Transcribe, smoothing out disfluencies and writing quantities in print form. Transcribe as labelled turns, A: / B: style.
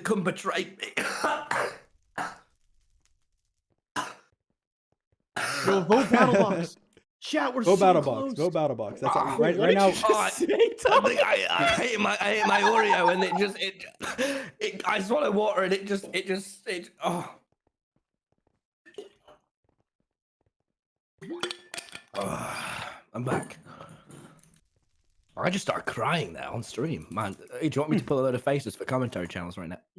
A: come betray me.
B: Yo, vote battle box. Chat, we're
C: Go
B: so
C: battle
B: close.
C: box. Go battle box. That's
A: Ah,
C: right.
B: what
C: Right
B: did
C: now.
B: you just say,
A: I
B: Tommy?
A: think I hate my Oreo, and I swallow water, and it. Oh. I'm back. I just started crying there on stream, man. Hey, do you want me to pull a load of faces for commentary channels right now?